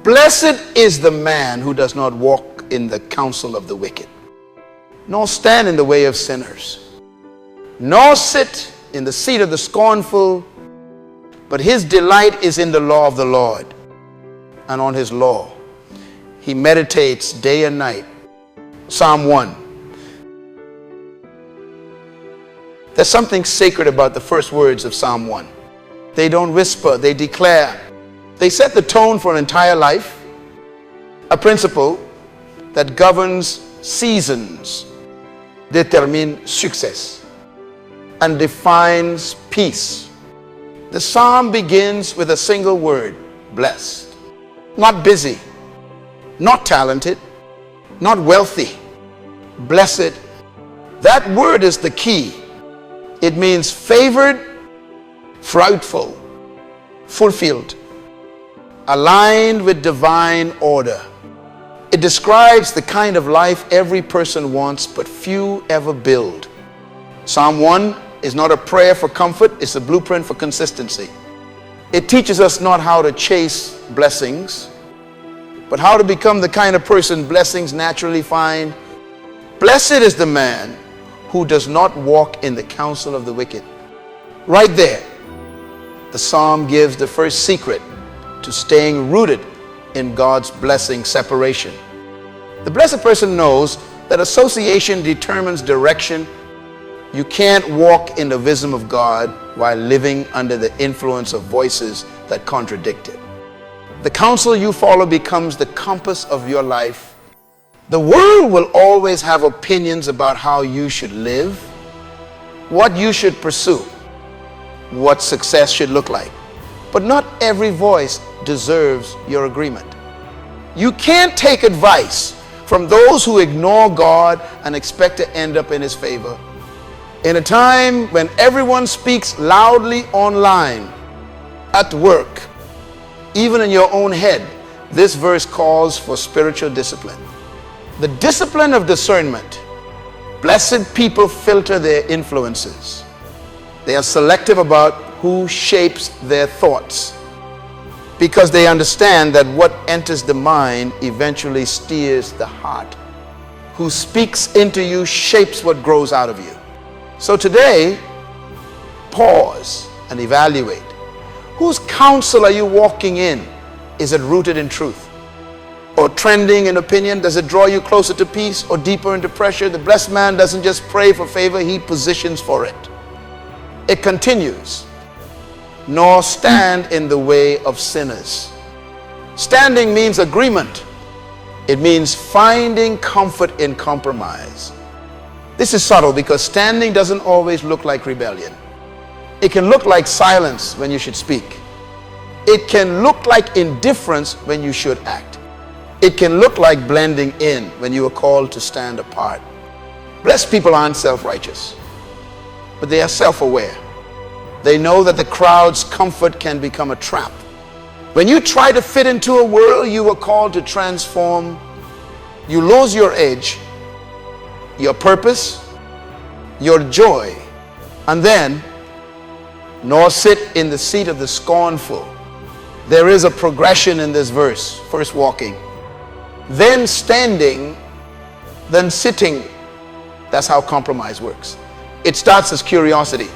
Blessed is the man who does not walk in the counsel of the wicked, nor stand in the way of sinners, nor sit in the seat of the scornful, but his delight is in the law of the Lord, and on his law he meditates day and night. Psalm 1. There's something sacred about the first words of Psalm 1. They don't whisper, they declare. They set the tone for an entire life, a principle that governs seasons, determines success, and defines peace. The psalm begins with a single word, blessed. Not busy, not talented, not wealthy. Blessed. That word is the key. It means favored, fruitful, fulfilled, aligned with divine order. It describes the kind of life every person wants, but few ever build. Psalm 1 is not a prayer for comfort, it's a blueprint for consistency. It teaches us not how to chase blessings, but how to become the kind of person blessings naturally find. Blessed is the man who does not walk in the counsel of the wicked. Right there, the psalm gives the first secret to staying rooted in God's blessing separation. The blessed person knows that association determines direction. You can't walk in the wisdom of God while living under the influence of voices that contradict it. The counsel you follow becomes the compass of your life. The world will always have opinions about how you should live, what you should pursue, what success should look like. But not every voice deserves your agreement. You can't take advice from those who ignore God and expect to end up in his favor. In a time when everyone speaks loudly online, at work, even in your own head, this verse calls for spiritual discipline. The discipline of discernment. Blessed people filter their influences. They are selective about who shapes their thoughts, because they understand that what enters the mind eventually steers the heart. Who speaks into you shapes what grows out of you. So today, pause and evaluate. Whose counsel are you walking in? Is it rooted in truth? Or trending in opinion? Does it draw you closer to peace or deeper into pressure? The blessed man doesn't just pray for favor, he positions for it. It continues. Nor stand in the way of sinners. Standing means agreement. It means finding comfort in compromise. This is subtle because standing doesn't always look like rebellion. It can look like silence when you should speak. It can look like indifference when you should act. It can look like blending in when you are called to stand apart. Blessed people aren't self-righteous, but they are self-aware. They know that the crowd's comfort can become a trap. When you try to fit into a world you were called to transform, you lose your edge, your purpose, your joy, and then, nor sit in the seat of the scornful. There is a progression in this verse. First walking, then standing, then sitting. That's how compromise works. It starts as curiosity,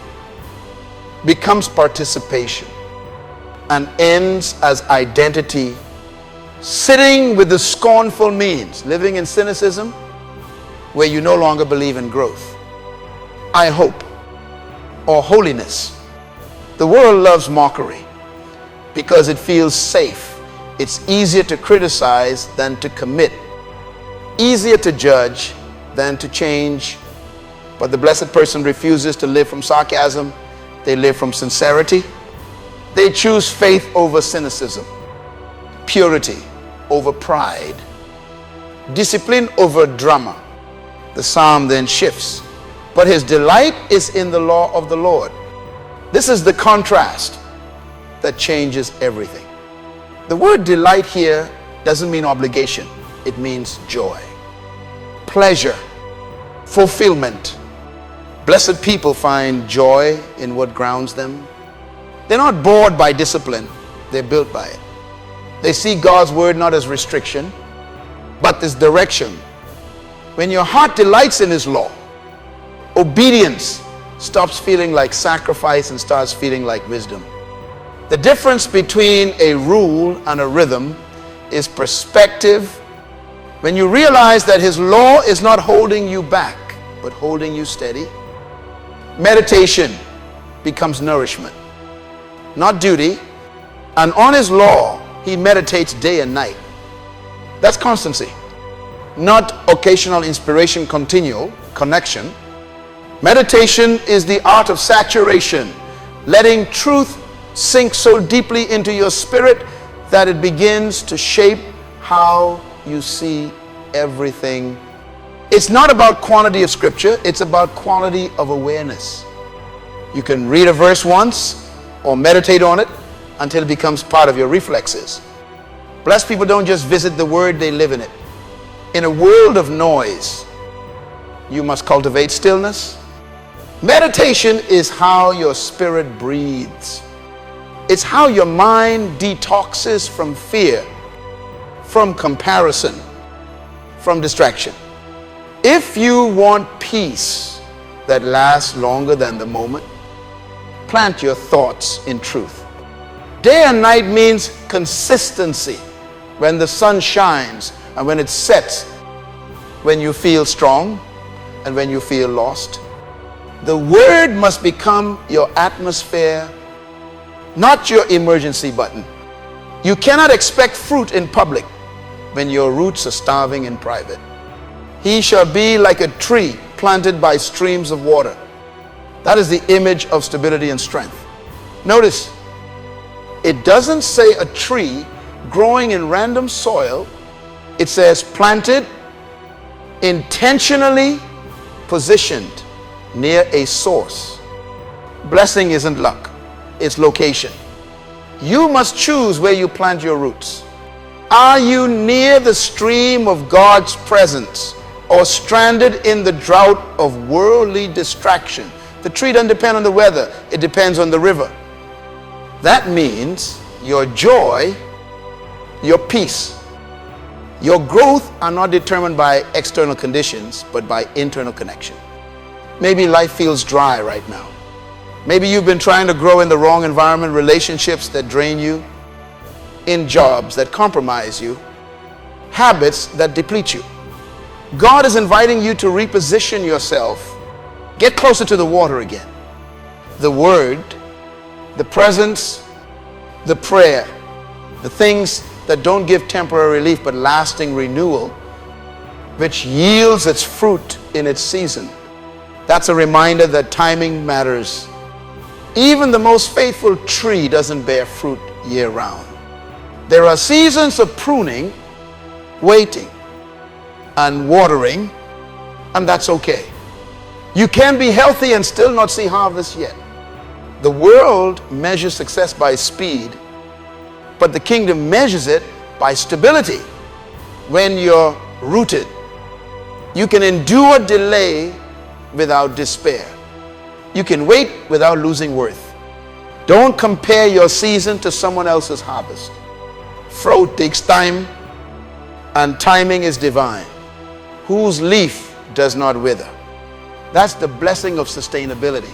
becomes participation, and ends as identity. Sitting with the scornful means living in cynicism where you no longer believe in growth, I hope, or holiness. The world loves mockery because it feels safe. It's easier to criticize than to commit, easier to judge than to change. But the blessed person refuses to live from sarcasm. They live from sincerity. They choose faith over cynicism, purity over pride, discipline over drama. The psalm then shifts. But his delight is in the law of the Lord. This is the contrast that changes everything. The word delight here doesn't mean obligation. It means joy, pleasure, fulfillment. Blessed people find joy in what grounds them. They're not bored by discipline. They're built by it. They see God's word not as restriction, but as direction. When your heart delights in his law, obedience stops feeling like sacrifice and starts feeling like wisdom. The difference between a rule and a rhythm is perspective. When you realize that his law is not holding you back, but holding you steady, meditation becomes nourishment, not duty. And on his law, he meditates day and night. That's constancy, not occasional inspiration, continual connection. Meditation is the art of saturation, letting truth sink so deeply into your spirit that it begins to shape how you see everything. It's not about quantity of scripture, it's about quality of awareness. You can read a verse once or meditate on it until it becomes part of your reflexes. Blessed people don't just visit the word, they live in it. In a world of noise, you must cultivate stillness. Meditation is how your spirit breathes. It's how your mind detoxes from fear, from comparison, from distraction. If you want peace that lasts longer than the moment, plant your thoughts in truth. Day and night means consistency. When the sun shines and when it sets, when you feel strong and when you feel lost. The word must become your atmosphere, not your emergency button. You cannot expect fruit in public when your roots are starving in private. He shall be like a tree planted by streams of water. That is the image of stability and strength. Notice, it doesn't say a tree growing in random soil. It says planted, intentionally positioned near a source. Blessing isn't luck, it's location. You must choose where you plant your roots. Are you near the stream of God's presence or stranded in the drought of worldly distraction? The tree doesn't depend on the weather, it depends on the river. That means your joy, your peace, your growth are not determined by external conditions, but by internal connection. Maybe life feels dry right now. Maybe you've been trying to grow in the wrong environment, relationships that drain you, in jobs that compromise you, habits that deplete you. God is inviting you to reposition yourself. Get closer to the water again. The word, the presence, the prayer, the things that don't give temporary relief but lasting renewal, which yields its fruit in its season. That's a reminder that timing matters. Even the most faithful tree doesn't bear fruit year-round. There are seasons of pruning, waiting, and watering, and that's okay. You can be healthy and still not see harvest yet. The world measures success by speed, but the kingdom measures it by stability. When you're rooted, you can endure delay without despair. You can wait without losing worth. Don't compare your season to someone else's harvest. Fruit takes time, and timing is divine. Whose leaf does not wither. That's the blessing of sustainability.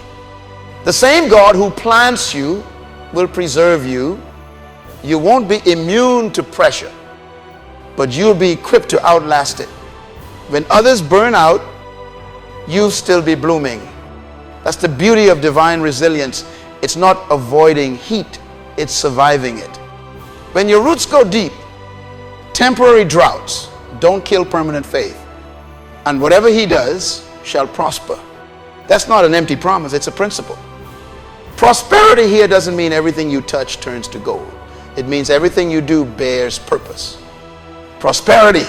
The same God who plants you will preserve you. You won't be immune to pressure, but you'll be equipped to outlast it. When others burn out, you'll still be blooming. That's the beauty of divine resilience. It's not avoiding heat, it's surviving it. When your roots go deep, temporary droughts don't kill permanent faith. And whatever he does shall prosper. That's not an empty promise, it's a principle. Prosperity here doesn't mean everything you touch turns to gold. It means everything you do bears purpose. Prosperity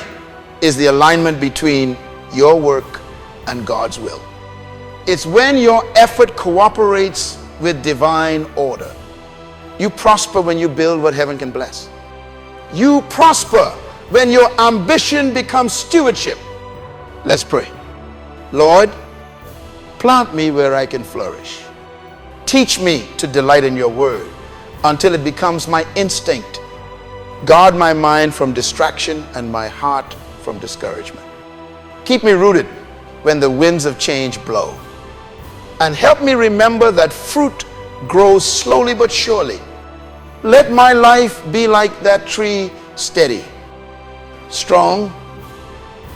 is the alignment between your work and God's will. It's when your effort cooperates with divine order. You prosper when you build what heaven can bless. You prosper when your ambition becomes stewardship. Let's pray. Lord, plant me where I can flourish. Teach me to delight in your word until it becomes my instinct. Guard my mind from distraction and my heart from discouragement. Keep me rooted when the winds of change blow. And help me remember that fruit grows slowly but surely. Let my life be like that tree, steady, strong,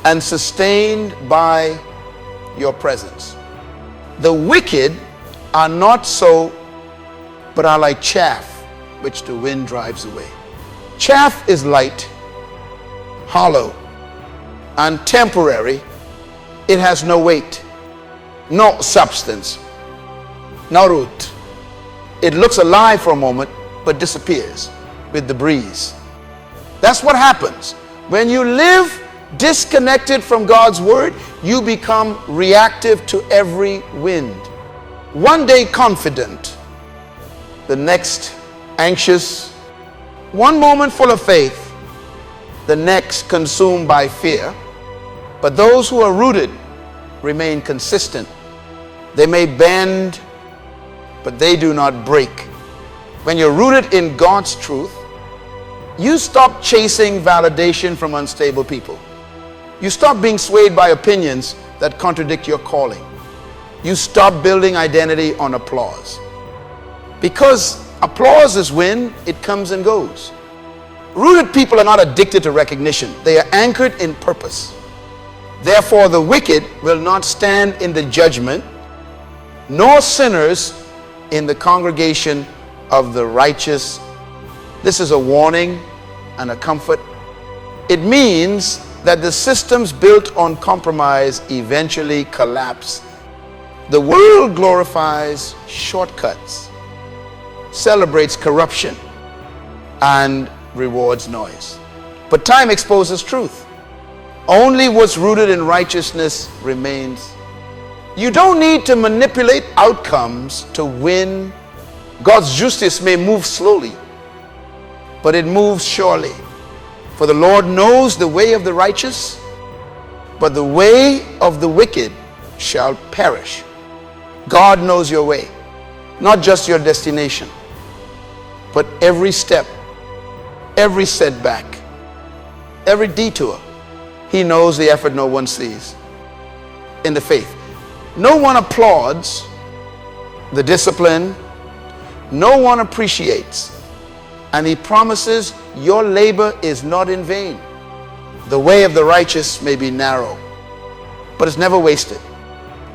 and sustained by your presence. The wicked are not so, but are like chaff which the wind drives away. Chaff is light, hollow, and temporary. It has no weight, no substance, no root. It looks alive for a moment, but disappears with the breeze. That's what happens. When you live disconnected from God's word, you become reactive to every wind. One day confident, the next anxious, one moment full of faith, the next consumed by fear. But those who are rooted remain consistent. They may bend, but they do not break. When you're rooted in God's truth, you stop chasing validation from unstable people. You stop being swayed by opinions that contradict your calling. You stop building identity on applause. Because applause is wind, it comes and goes. Rooted people are not addicted to recognition. They are anchored in purpose. Therefore, the wicked will not stand in the judgment, nor sinners in the congregation of the righteous. This is a warning and a comfort. It means that the systems built on compromise eventually collapse. The world glorifies shortcuts, celebrates corruption, and rewards noise. But time exposes truth. Only what's rooted in righteousness remains. You don't need to manipulate outcomes to win. God's justice may move slowly, but it moves surely. For the Lord knows the way of the righteous, but the way of the wicked shall perish. God knows your way, not just your destination, but every step, every setback, every detour. He knows the effort no one sees. In the faith, no one applauds the discipline, no one appreciates, and he promises your labor is not in vain. The way of the righteous may be narrow, but it's never wasted.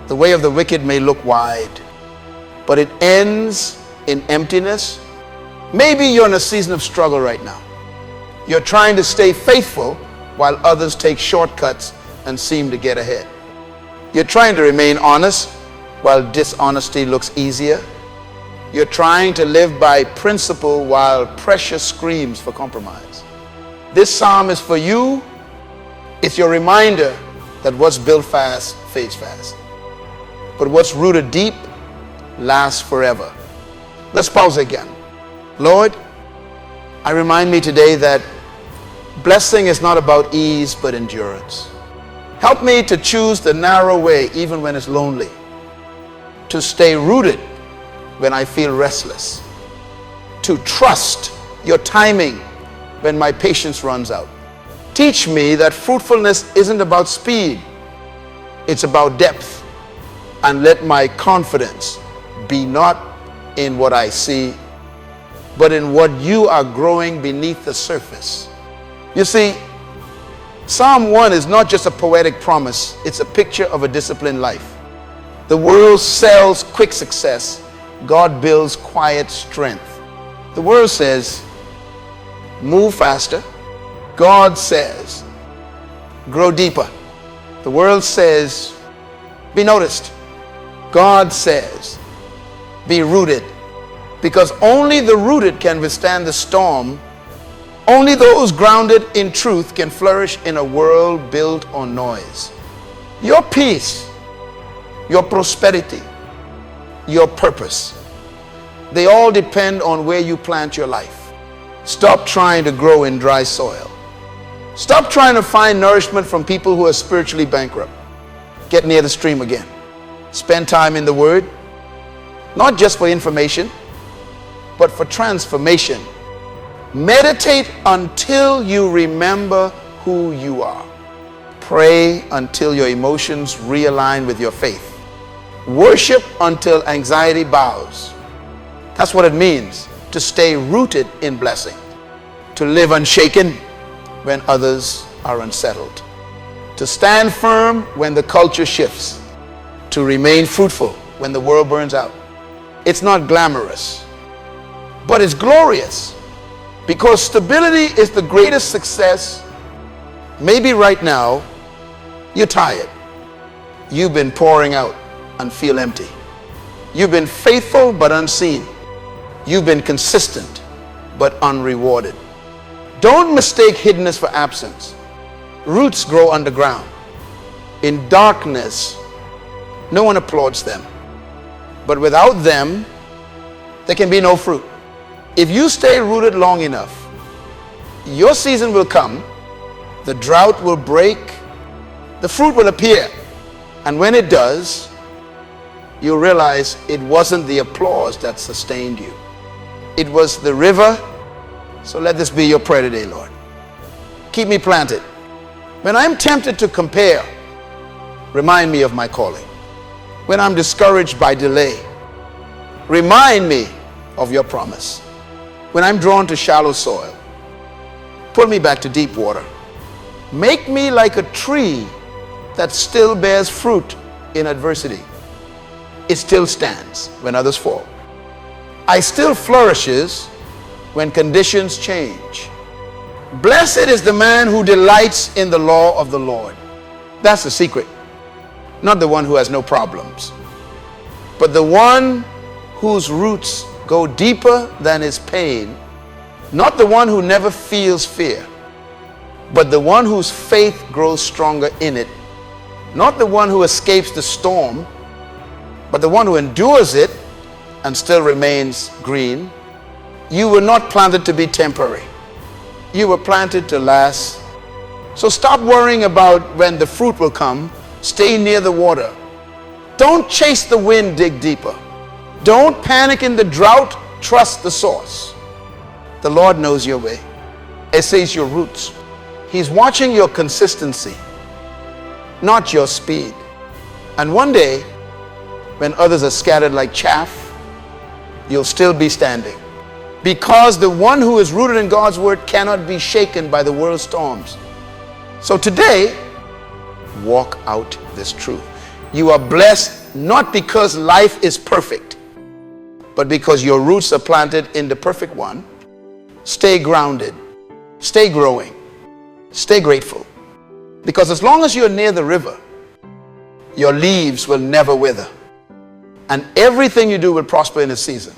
The way of the wicked may look wide, but it ends in emptiness. Maybe you're in a season of struggle right now. You're trying to stay faithful while others take shortcuts and seem to get ahead. You're trying to remain honest while dishonesty looks easier. You're trying to live by principle while pressure screams for compromise. This psalm is for you. It's your reminder that what's built fast fades fast, but what's rooted deep lasts forever. Let's pause again. Lord, I remind me today that blessing is not about ease but endurance. Help me to choose the narrow way even when it's lonely, to stay rooted when I feel restless, to trust your timing when my patience runs out. Teach me that fruitfulness isn't about speed, it's about depth. And let my confidence be not in what I see, but in what you are growing beneath the surface. You see, Psalm 1 is not just a poetic promise, it's a picture of a disciplined life. The world sells quick success, God builds quiet strength. The world says, move faster. God says, grow deeper. The world says, be noticed. God says, be rooted. Because only the rooted can withstand the storm. Only those grounded in truth can flourish in a world built on noise. Your peace, your prosperity, your purpose, they all depend on where you plant your life. Stop trying to grow in dry soil. Stop trying to find nourishment from people who are spiritually bankrupt. Get near the stream again. Spend time in the Word, not just for information, but for transformation. Meditate until you remember who you are. Pray until your emotions realign with your faith. Worship until anxiety bows. That's what it means to stay rooted in blessing. To live unshaken when others are unsettled. To stand firm when the culture shifts. To remain fruitful when the world burns out. It's not glamorous, but it's glorious, because stability is the greatest success. Maybe right now you're tired. You've been pouring out and feel empty. You've been faithful but unseen. You've been consistent but unrewarded. Don't mistake hiddenness for absence. Roots grow underground. In darkness, no one applauds them. But without them, there can be no fruit. If you stay rooted long enough, your season will come, the drought will break, the fruit will appear. And when it does, you'll realize it wasn't the applause that sustained you. It was the river. So let this be your prayer today, Lord. Keep me planted. When I'm tempted to compare, remind me of my calling. When I'm discouraged by delay, remind me of your promise. When I'm drawn to shallow soil, pull me back to deep water. Make me like a tree that still bears fruit in adversity. It still stands when others fall. I still flourishes when conditions change. Blessed is the man who delights in the law of the Lord. That's the secret. Not the one who has no problems, but the one whose roots go deeper than his pain. Not the one who never feels fear, but the one whose faith grows stronger in it. Not the one who escapes the storm, but the one who endures it and still remains green. You were not planted to be temporary. You were planted to last. So stop worrying about when the fruit will come. Stay near the water. Don't chase the wind, dig deeper. Don't panic in the drought, trust the source. The Lord knows your way. It says your roots. He's watching your consistency, not your speed. And one day, when others are scattered like chaff, you'll still be standing. Because the one who is rooted in God's word cannot be shaken by the world's storms. So today, walk out this truth. You are blessed not because life is perfect, but because your roots are planted in the perfect one. Stay grounded, stay growing, stay grateful. Because as long as you're near the river, your leaves will never wither. And everything you do will prosper in its season.